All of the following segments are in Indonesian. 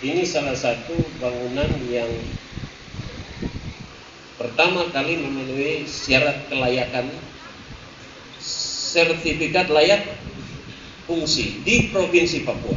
Ini salah satu bangunan yang pertama kali memenuhi syarat kelayakan sertifikat layak fungsi di Provinsi Papua.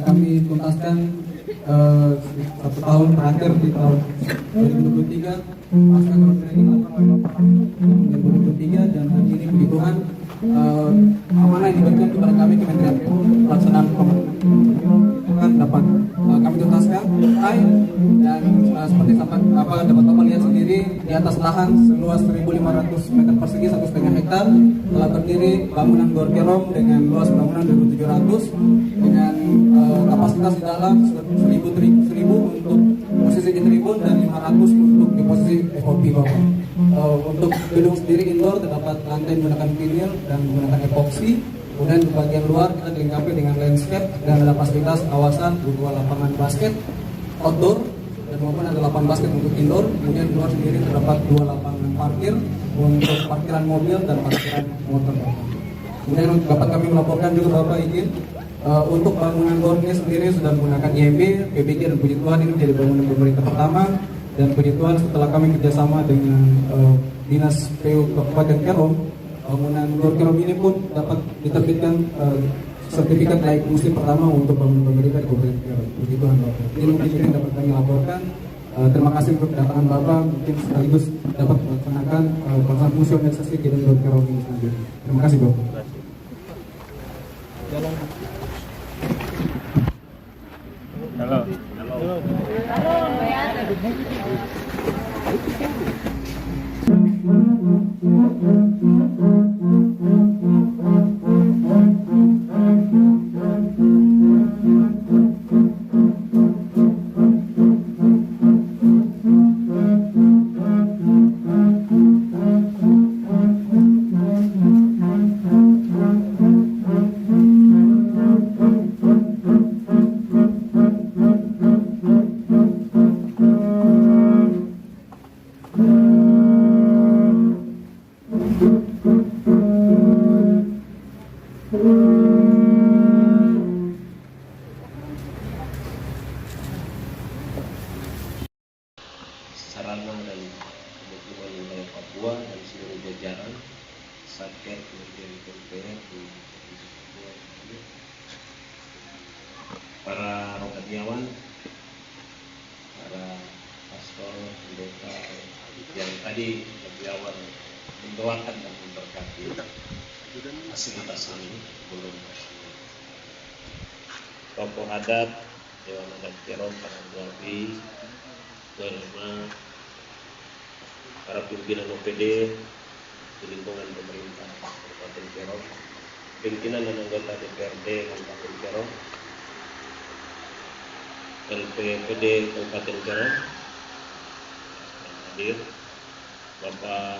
Kami tuntaskan 1 tahun terakhir di tahun 2023 pasca training lapangan 2023, dan hari ini puji Tuhan amanah yang diberikan kepada kami Kementerian Pelaksanaan Pembangunan dapat kami tuntaskan dan seperti dapat Bapak lihat sendiri, di atas lahan seluas 1.500 meter persegi 1,5 hektar telah berdiri bangunan Gor Kerong dengan luas bangunan 2.700 dengan kapasitas di dalam 1.000 untuk posisi di tribun dan 500 untuk di posisi FOP Bapak. Untuk gedung sendiri indoor terdapat lantai menggunakan vinil dan menggunakan epoksi. Kemudian di bagian luar kita dilengkapi dengan landscape dan ada fasilitas kawasan berupa lapangan basket outdoor dan maupun ada lapangan basket untuk indoor. Kemudian di luar sendiri terdapat 2 lapangan parkir untuk parkiran mobil dan parkiran motor. Kemudian dapat kami melaporkan juga Bapak izin untuk bangunan Gor ini sendiri sudah menggunakan IMB, PBG, dan puji Tuhan ini menjadi bangunan pemerintah pertama. Dan puji Tuhan setelah kami kerjasama dengan Dinas PU Kabupaten Kerong, bangunan Gor Kerong ini pun dapat diterbitkan sertifikat layak fungsi pertama untuk bangunan pemerintah di Kabupaten Kerong. Puji Tuhan Bapak. Ini mungkin ini dapat kami laporkan. Terima kasih untuk kedatangan Bapak, mungkin sekaligus dapat melaksanakan pelaksanaan fungsi organisasi di Gor Kerong ini sendiri. Terima kasih Bapak. Halo. Sarana dan Pemukiman Wilayah Papua dan seluruh jajaran Satker Kementerian PUPR di Papua, para rohaniawan, para pastor, pendeta yang tadi lebih awal mendoakan dan memberkati fasilitas ini sebelum tokoh adat, Dewan Adat Kerong, para Buabi, Dorma, para pimpinan OPD di lingkungan pemerintah Kabupaten Kerong, pimpinan dan anggota DPRD Kabupaten Kerong, LPPD Kabupaten Kerom hadir, Bapak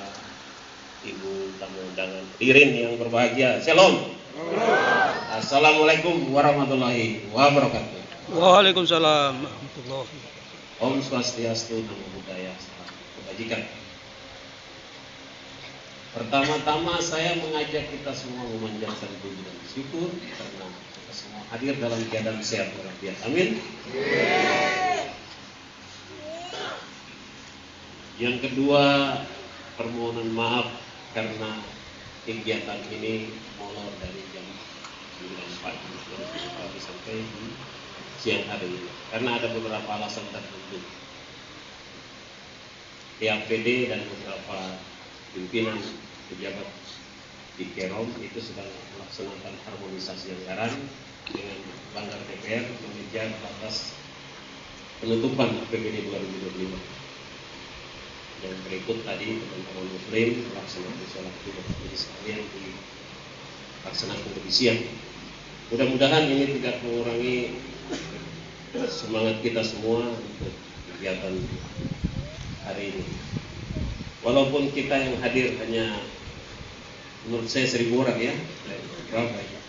Ibu tamu undangan hadirin yang berbahagia. Shalom. Assalamualaikum warahmatullahi wabarakatuh. Waalaikumsalam warahmatullahi. Om Swastiastu, Namo Buddhaya, Salam Kebajikan. Pertama-tama saya mengajak kita semua memanjatkan puji dan syukur karena kita semua hadir dalam keadaan sehat walafiat. Amin. Yang kedua, permohonan maaf karena kegiatan ini molor dari jam 9 pagi sampai di siang hari ini karena ada beberapa alasan tertentu. Pihak PD dan beberapa pimpinan pejabat di Kerom itu sedang melaksanakan harmonisasi anggaran dengan Banggar DPR mengejar batas penutupan APBD 2025. Dan berikut tadi teman-teman Muslim melaksanakan sholat Jumat jadi sekalian dilaksanakan lebih siang. Mudah-mudahan ini tidak mengurangi semangat kita semua untuk kegiatan hari ini. Walaupun kita yang hadir hanya menurut saya 1.000 orang ya, berapa ya?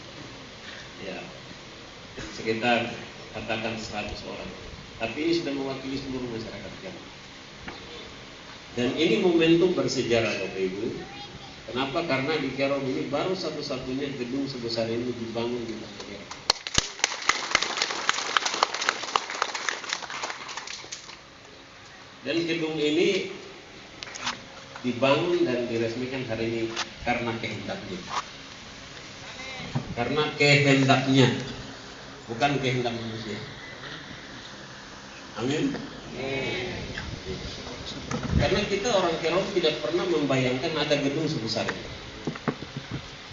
Ya, sekitar katakan 100 orang. Tapi ini sudah mewakili seluruh masyarakat kita. Dan ini momentum bersejarah Bapak Ibu. Kenapa? Karena di Kerom ini baru satu-satunya gedung sebesar ini dibangun di Kota Kerom. Dan gedung ini dibangun dan diresmikan hari ini karena kehendaknya. Karena kehendaknya, bukan kehendak manusia. Amin. Karena kita orang Kerom tidak pernah membayangkan ada gedung sebesar ini.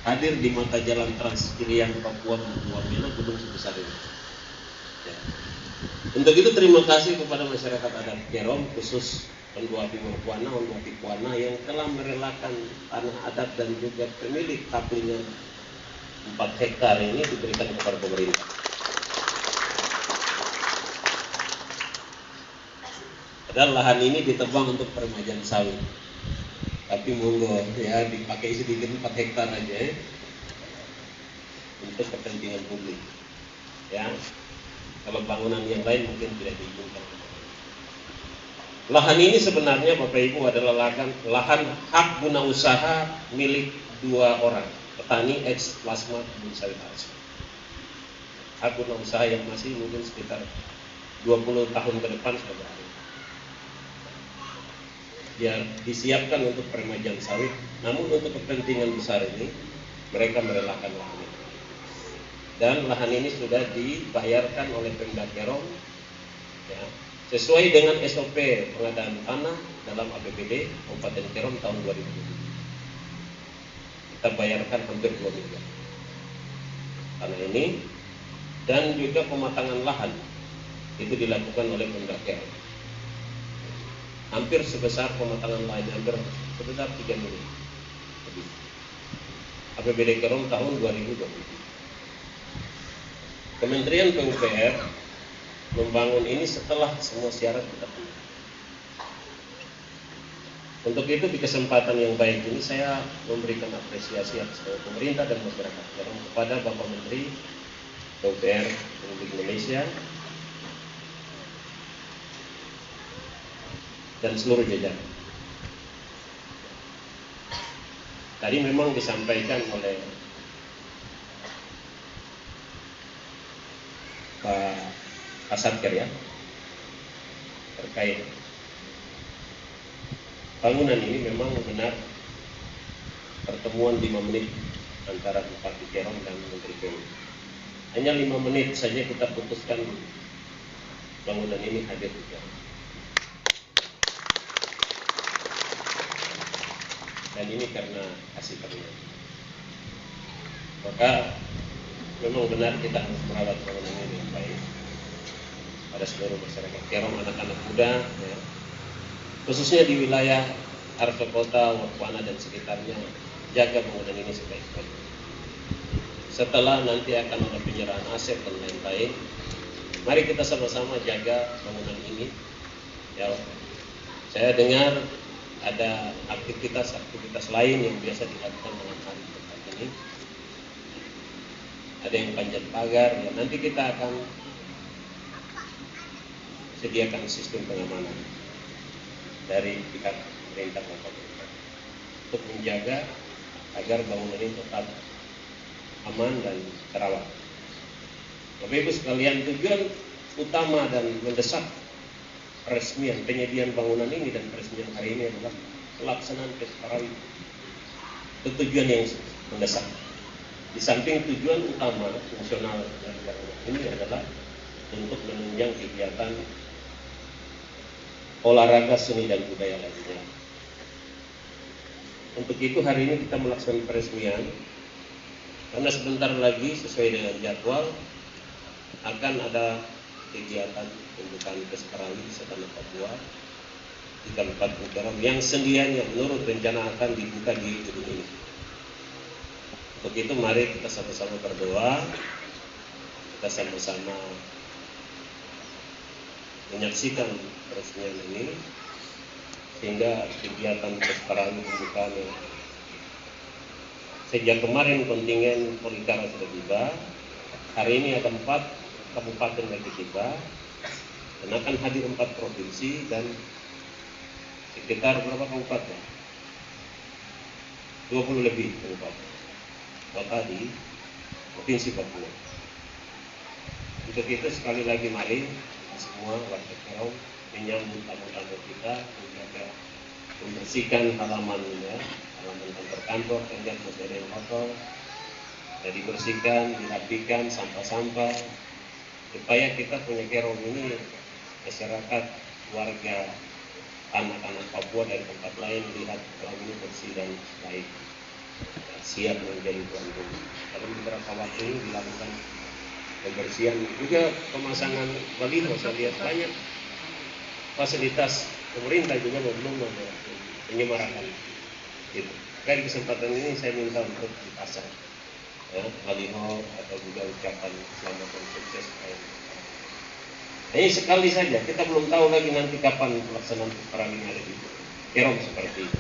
Hadir di mata jalan Trans Irian Papua Wamena gedung sebesar ini. Ya. Untuk itu terima kasih kepada masyarakat adat Kerom, khusus Ondua Puana, Ondua Puana yang telah merelakan tanah adat dan juga pemilik tapinya 4 hektar ini diberikan kepada pemerintah. Padahal lahan ini ditebang untuk peremajaan sawit. Tapi monggo ya dipakai sedikit 4 hektar aja ya, untuk kepentingan publik. Ya. Kalau bangunan yang lain mungkin tidak diizinkan. Lahan ini sebenarnya Bapak Ibu adalah lahan hak guna usaha milik 2 orang, petani ex plasma kebun sawit Arsa. Hak guna usaha yang masih mungkin sekitar 20 tahun ke depan sudah berakhir. Ya disiapkan untuk peremajaan sawit, namun untuk kepentingan besar ini mereka merelakan lahan ini. Dan lahan ini sudah dibayarkan oleh Pemda Kerom ya, sesuai dengan SOP pengadaan tanah dalam APBD Kabupaten Kerom tahun 2007. Kita bayarkan hampir 2 miliar tanah ini, dan juga pematangan lahan itu dilakukan oleh Pemda Kerom. Hampir sebesar pematangan lahan, hampir sebesar 3 miliar lebih. APBD Kerom tahun 2020. Kementerian PUPR membangun ini setelah semua syarat terpenuhi. Untuk itu di kesempatan yang baik ini saya memberikan apresiasi atas pemerintah dan masyarakat kepada Bapak Menteri PUPR Republik Indonesia dan seluruh jajaran. Tadi memang disampaikan oleh Pak Kasatker ya, terkait bangunan ini memang benar pertemuan 5 menit antara Bupati Kerom dan Menteri PU. Hanya 5 menit saja kita putuskan bangunan ini hadir di Kerom. Dan ini karena kasih karunia. Maka memang benar kita harus merawat bangunan ini dengan baik pada seluruh masyarakat Kerom, anak-anak muda ya, khususnya di wilayah Arsa Kota, Wapuana dan sekitarnya, jaga bangunan ini sebaik-baiknya. Setelah nanti akan ada penyerahan aset dan lain-lain, Mari kita sama-sama jaga bangunan ini. Ya, saya dengar ada aktivitas lain yang biasa dilakukan malam hari tempat ini. Ada yang panjat pagar. Ya, nanti kita akan sediakan sistem pengamanan dari pihak pemerintah kabupaten untuk menjaga agar bangunan ini tetap aman dan terawat. Bapak Ibu sekalian, tujuan utama dan mendesak peresmian penyediaan bangunan ini dan peresmian hari ini adalah pelaksanaan Pesparawi. Itu tujuan yang mendesak. Di samping tujuan utama fungsional dari bangunan ini adalah untuk menunjang kegiatan olahraga, seni dan budaya lainnya. Untuk itu hari ini kita melaksanakan peresmian karena sebentar lagi sesuai dengan jadwal akan ada kegiatan pembukaan Pesparawi di Tanah Papua di Kabupaten Kerom yang sendiriannya menurut rencana akan dibuka di gedung ini. Untuk itu mari kita sama-sama berdoa, kita sama-sama menyaksikan peresmian ini sehingga kegiatan Pesparawi pembukaan sejak kemarin kontingen Polikara sudah tiba. Hari ini ada 4 kabupaten lagi tiba dan akan hadir 4 provinsi dan sekitar berapa kabupaten? 20 lebih kabupaten kota di Provinsi Papua. Untuk itu sekali lagi mari semua warga Kerom menyambut tamu-tamu kita, menjaga membersihkan halamannya, halaman kantor-kantor, kemudian masih ada yang kotor, dibersihkan, dirapikan sampah-sampah, supaya kita punya Kerom ini masyarakat, warga, anak-anak Papua dari tempat lain lihat Kerom ini bersih dan baik, siap menjadi tuan rumah. Dalam beberapa waktu ini dilakukan pembersihan, juga pemasangan baliho. Saya lihat banyak fasilitas pemerintah juga belum menyemarakan gitu. Dari kesempatan ini saya minta untuk dipasang baliho atau juga ucapan selamat dan sukses. Ini sekali saja, kita belum tahu lagi nanti kapan pelaksanaan Pesparawi ada di Kerom seperti itu.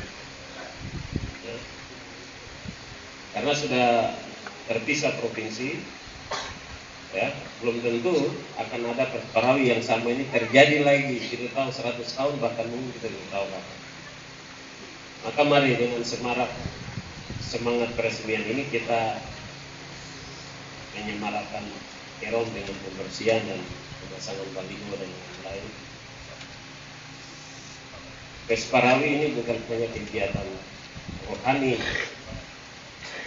Ya. Karena sudah terpisah provinsi, ya, belum tentu akan ada Pesparawi yang sama ini terjadi lagi. Kita tahu 100 tahun bahkan mungkin kita belum tahu kapan. Maka mari dengan semangat peresmian ini kita menyemarakan Kerom dengan pembersihan dan pemasangan baliho dan lain-lain. Pesparawi ini bukan hanya kegiatan rohani,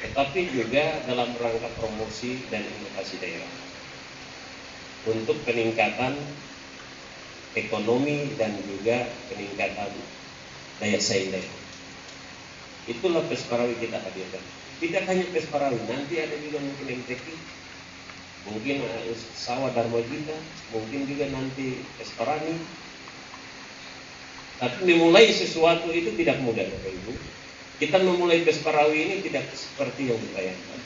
tetapi juga dalam rangka promosi dan inovasi daerah untuk peningkatan ekonomi dan juga peningkatan daya saing daerah. Itulah Pesparawi kita hadirkan. Tidak hanya Pesparawi, nanti ada juga mungkin MTQ, mungkin sawah Dharma Gita, mungkin juga nanti Pesparani. Tapi memulai sesuatu itu tidak mudah, Bapak Ibu. Kita memulai Pesparawi ini tidak seperti yang dibayangkan,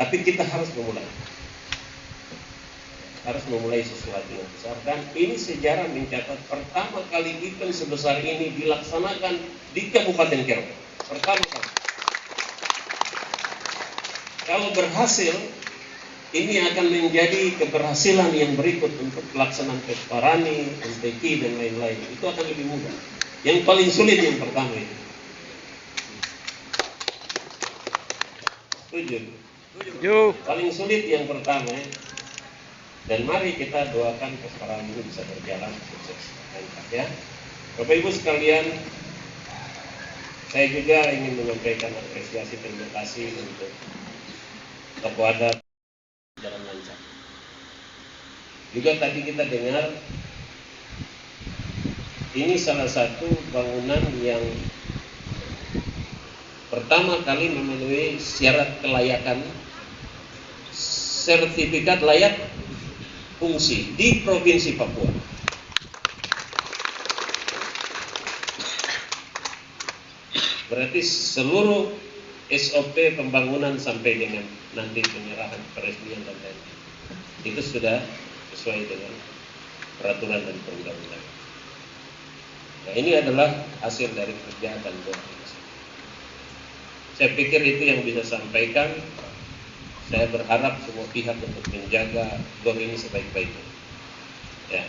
tapi kita harus memulai. Harus memulai sesuatu yang besar. Dan ini sejarah mencatat pertama kali event sebesar ini dilaksanakan di Kabupaten Kerom. Pertama kali. Kalau berhasil, ini akan menjadi keberhasilan yang berikut untuk pelaksanaan Pesparani, MTQ dan lain-lain. Itu akan lebih mudah. Yang paling sulit yang pertama itu. Setuju? Paling sulit yang pertama. Dan mari kita doakan Pesparani ini bisa berjalan sukses. Ya, Bapak Ibu sekalian, saya juga ingin menyampaikan apresiasi terima kasih untuk kepada jalan lancar. Juga tadi kita dengar ini salah satu bangunan yang pertama kali memenuhi syarat kelayakan sertifikat layak fungsi di Provinsi Papua. Berarti seluruh SOP pembangunan sampai dengan nanti penyerahan peresmian dan lain-lain itu sudah sesuai sesuai dengan peraturan dan perundang-undangan. Nah, ini adalah hasil dari kerja dan koordinasi. Saya pikir itu yang bisa sampaikan. Saya berharap semua pihak untuk menjaga GOR ini sebaik-baiknya. Ya.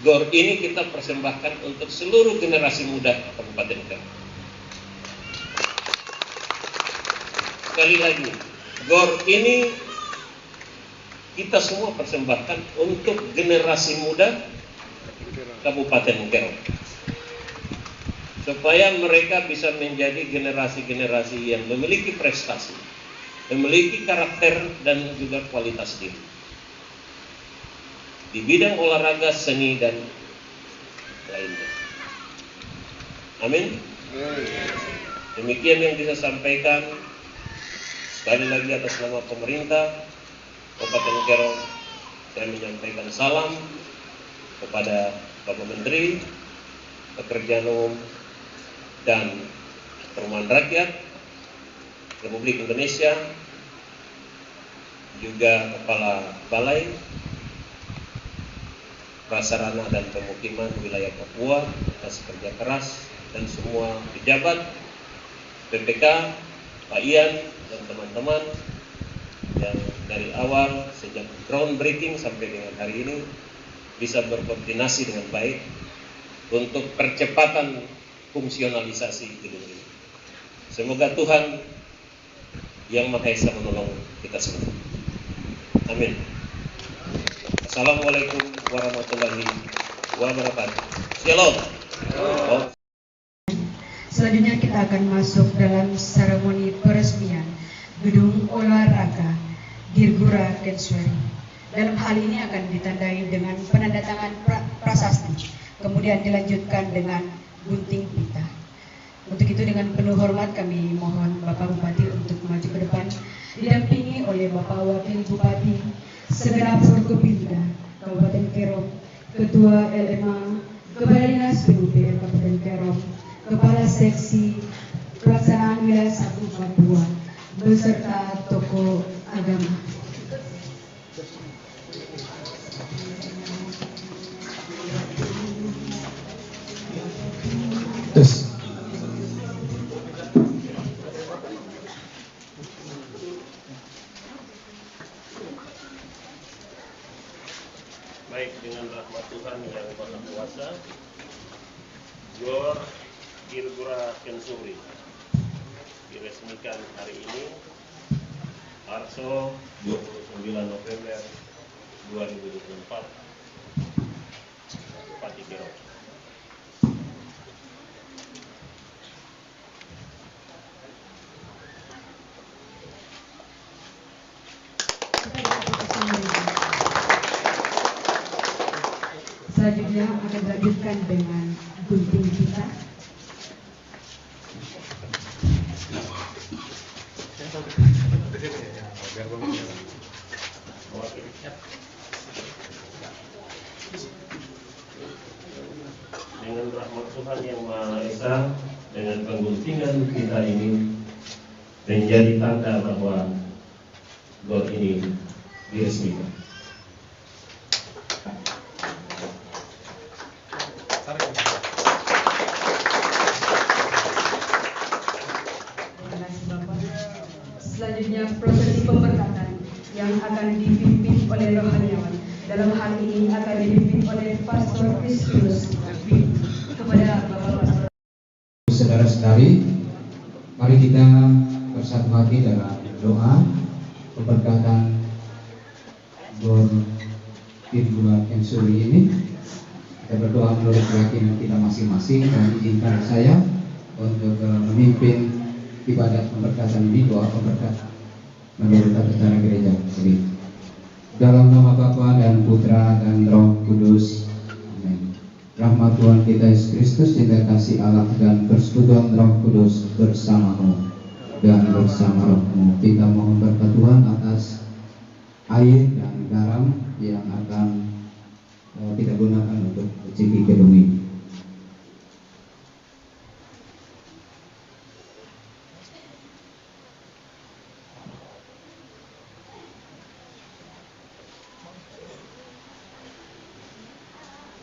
GOR ini kita persembahkan untuk seluruh generasi muda Kabupaten Kerong. Sekali lagi, GOR ini kita semua persembahkan untuk generasi muda Kabupaten Kerong, supaya mereka bisa menjadi generasi-generasi yang memiliki prestasi, memiliki karakter dan juga kualitas diri di bidang olahraga, seni, dan lainnya. Amin. Demikian yang bisa sampaikan. Sekali lagi atas nama pemerintah Kabupaten Kerong, saya menyampaikan salam kepada Bapak Menteri Pekerjaan Umum dan Perumahan Rakyat Republik Indonesia, juga Kepala Balai Prasarana dan Pemukiman Wilayah Papua atas kerja keras, dan semua pejabat PPK, Pak Ian dan teman-teman yang dari awal sejak groundbreaking sampai dengan hari ini bisa berkoordinasi dengan baik untuk percepatan fungsionalisasi gedung ini. Semoga Tuhan Yang Maha Esa menolong kita semua. Amin. Assalamualaikum warahmatullahi wabarakatuh. Shalom. Selanjutnya kita akan masuk dalam seremoni peresmian gedung olahraga Dirgura Kensweri. Dalam hal ini akan ditandai dengan penandatangan prasasti, kemudian dilanjutkan dengan gunting pita. Untuk itu dengan penuh hormat kami mohon Bapak Bupati untuk maju ke depan, didampingi oleh Bapak Wakil Bupati, segenap Forkopimda Kabupaten Kerong, Ketua LMA, Kepala Dinas PUPR Kabupaten Kerong, Kepala Seksi Pelaksanaan Wilayah 1 Papua, beserta tokoh agama. Terus. Baik, dengan rahmat Tuhan yang Maha Kuasa, GOR Dirgura Kensweri diresmikan hari ini, Arso 29 November 2024, Bupati Kerong. Selanjutnya akan dilanjutkan dengan gunting pita. Dengan rahmat Tuhan Yang Maha Esa, dengan pengguntingan kita ini menjadi tanda bahwa GOR ini diresmikan. Selanjutnya prosesi pemberkatan yang akan dipimpin oleh rohaniawan. Dalam hal ini akan dipimpin oleh Pastor Kristus kepada Bapak Pastor. Saudara-saudari, mari kita bersatu hati dalam doa pemberkatan GOR Dirgura Kensweri ini. Kita berdoa menurut keyakinan kita masing-masing, dan izinkan saya untuk memimpin ibadat pemberkatan ini, doa pemberkatan menurut tata cara gereja. Jadi, dalam nama Bapa dan Putra dan Roh Kudus. Amin. Rahmat Tuhan kita Yesus Kristus, cinta kasih Allah dan persekutuan Roh Kudus bersamamu dan bersama rohmu. Kita mohon berkat Tuhan atas air dan garam yang akan kita gunakan untuk mencicipi gedung ini.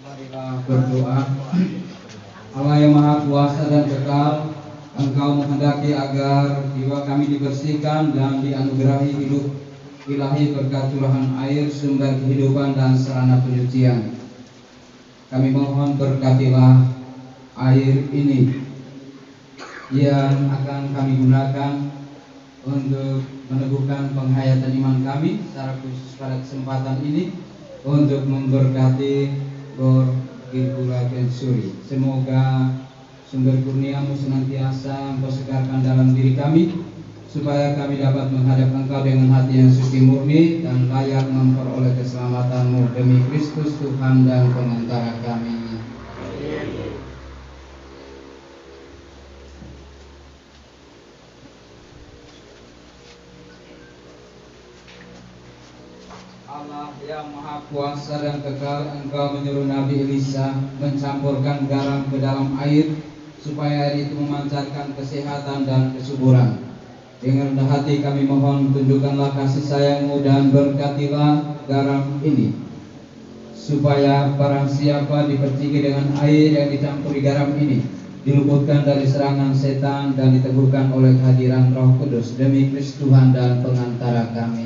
Marilah berdoa. Allah yang Maha Kuasa dan Kekal, Engkau menghendaki agar jiwa kami dibersihkan dan dianugerahi hidup ilahi berkat curahan air sumber kehidupan dan sarana penyucian. Kami mohon berkatilah air ini yang akan kami gunakan untuk meneguhkan penghayatan iman kami secara khusus pada kesempatan ini untuk memberkati Gor Girgura Kensuri. Semoga sumber kurnia-Mu senantiasa Engkau segarkan dalam diri kami, supaya kami dapat menghadap Engkau dengan hati yang suci murni dan layak memperoleh keselamatan-Mu demi Kristus Tuhan dan pengantara kami. Allah yang Maha Kuasa dan Kekal, Engkau menyuruh Nabi Elisa mencampurkan garam ke dalam air supaya air itu memancarkan kesehatan dan kesuburan. Dengan rendah hati kami mohon, tunjukkanlah kasih sayang-Mu dan berkatilah garam ini, supaya barang siapa diperciki dengan air yang dicampuri garam ini diluputkan dari serangan setan dan diteguhkan oleh kehadiran Roh Kudus demi Kristus Tuhan dan pengantara kami.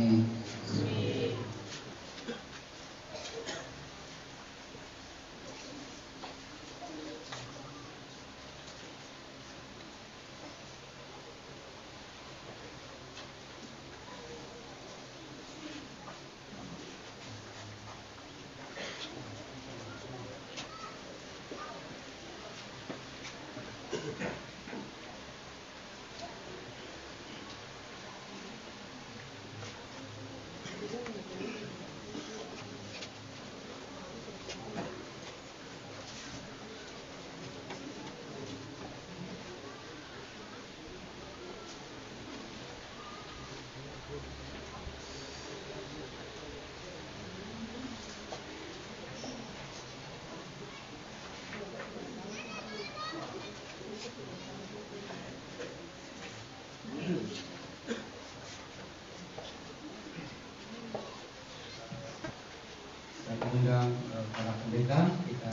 Saya undang para pendeta, kita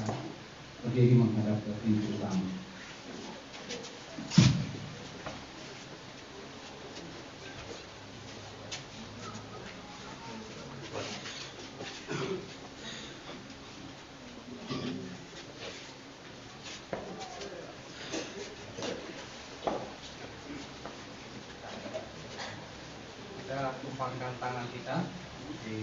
berdiri menghadap ke pintu utama. Kita tumpangkan tangan kita di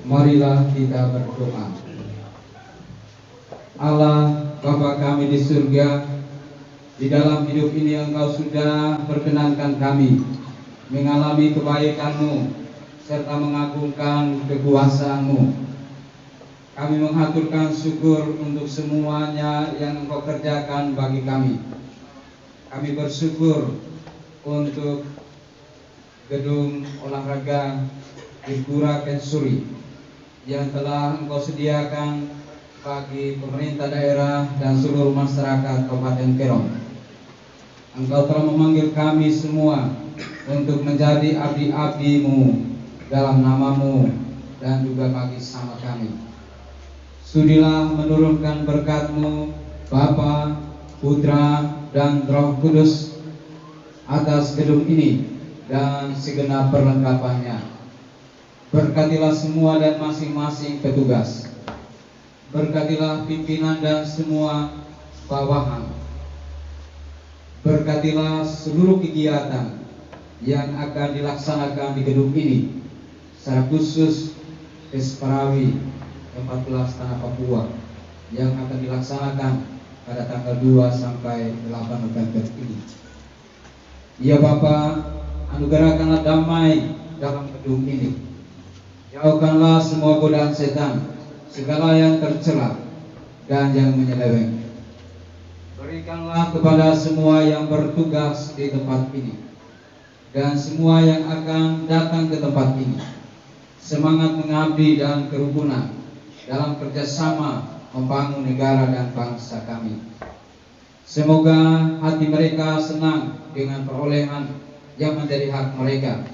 Marilah kita berdoa. Allah Bapa kami di surga, di dalam hidup ini Engkau sudah perkenankan kami mengalami kebaikan-Mu serta mengagungkan kekuasaan-Mu. Kami mengaturkan syukur untuk semuanya yang Engkau kerjakan bagi kami. Kami bersyukur untuk gedung olahraga Girgura Kensuri yang telah Engkau sediakan bagi pemerintah daerah dan seluruh masyarakat Kabupaten Kerom. Engkau telah memanggil kami semua untuk menjadi abdi-abdi-Mu dalam nama-Mu dan juga bagi sama kami. Sudilah menurunkan berkat-Mu, Bapa, Putra, dan Roh Kudus atas gedung ini dan segenap perlengkapannya. Berkatilah semua dan masing-masing petugas. Berkatilah pimpinan dan semua bawahan. Berkatilah seluruh kegiatan yang akan dilaksanakan di gedung ini, secara khusus Pesparawi 14 Tanah Papua yang akan dilaksanakan pada tanggal 2 sampai 8 November ini. Ya Bapa, anugerahkanlah damai dalam gedung ini. Jauhkanlah semua godaan setan, segala yang tercela dan yang menyeleweng. Berikanlah kepada semua yang bertugas di tempat ini dan semua yang akan datang ke tempat ini semangat mengabdi dan kerukunan dalam kerjasama membangun negara dan bangsa kami. Semoga hati mereka senang dengan perolehan yang menjadi hak mereka.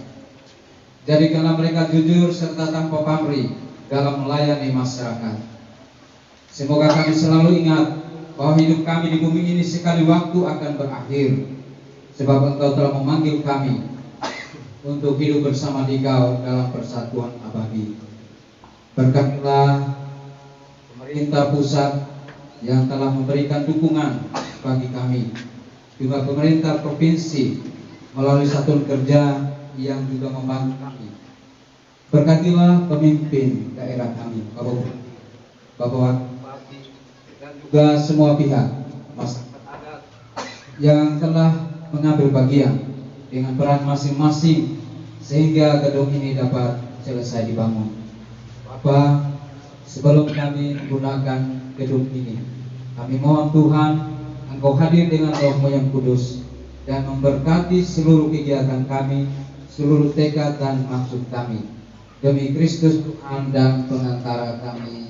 Jadikanlah mereka jujur serta tanpa pamrih dalam melayani masyarakat. Semoga kami selalu ingat bahwa hidup kami di bumi ini sekali waktu akan berakhir, sebab Engkau telah memanggil kami untuk hidup bersama Dikau dalam persatuan abadi. Berkatilah pemerintah pusat yang telah memberikan dukungan bagi kami, juga pemerintah provinsi melalui satuan kerja yang juga membantu kami. Berkatilah pemimpin daerah kami, Bapak dan juga semua pihak masyarakat adat yang telah mengambil bagian dengan peran masing-masing sehingga gedung ini dapat selesai dibangun. Bapak, sebelum kami menggunakan gedung ini, kami mohon Tuhan Engkau hadir dengan Roh-Mu yang kudus dan memberkati seluruh kegiatan kami, seluruh tekad dan maksud kami. Demi Kristus Tuhan dan pengantara kami.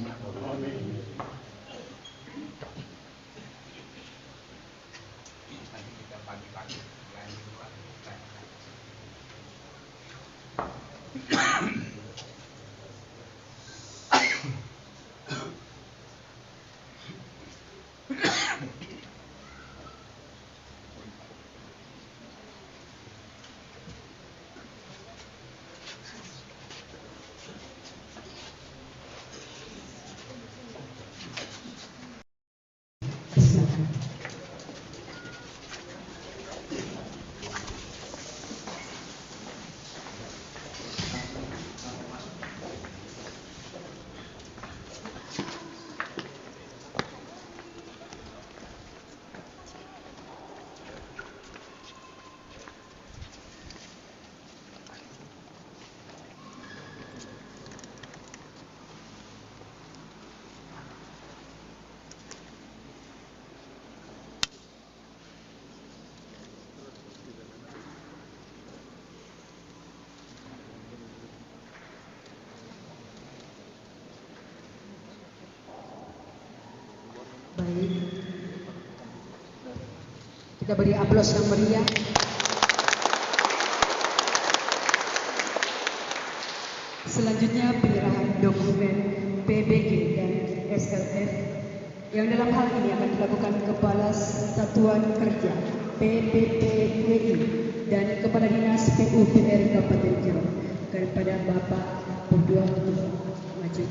Baik, kita beri aplaus yang meriah. Selanjutnya penyerahan dokumen PBG dan SLF yang dalam hal ini akan dilakukan Kepala Satuan Kerja PPPWI dan Kepala Dinas PUPR Kabupaten Kerom kepada Bapak Purduan maju.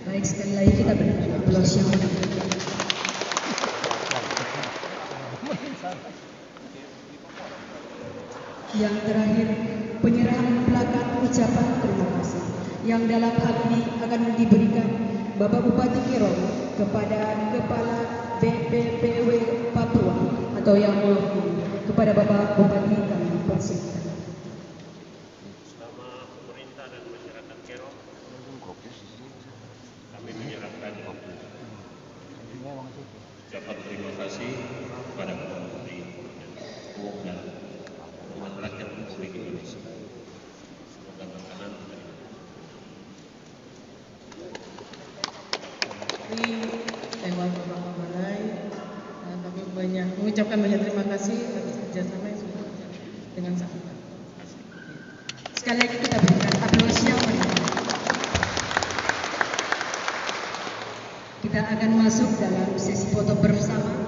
Baik, sekali lagi kita beri aplaus yang meriah. Yang terakhir, penyerahan plakat ucapan terima kasih yang dalam hal ini akan diberikan Bapak Bupati Kerom kepada Kepala BPPW Papua atau yang mewakili kepada Bapak Bupati kami persilakan. Selama pemerintah dan masyarakat Kerom, kami menyerahkan ucapan terima kasih kepada Bapak Bupati dan umat rakyat Republik Indonesia. Semoga berkenan menerima. Lewat Bapak Balai, kami mengucapkan banyak terima kasih atas kerjasama yang sudah dengan sangat baik. Sekali lagi kita berikan aplaus yang meriah. Kita akan masuk dalam sesi foto bersama.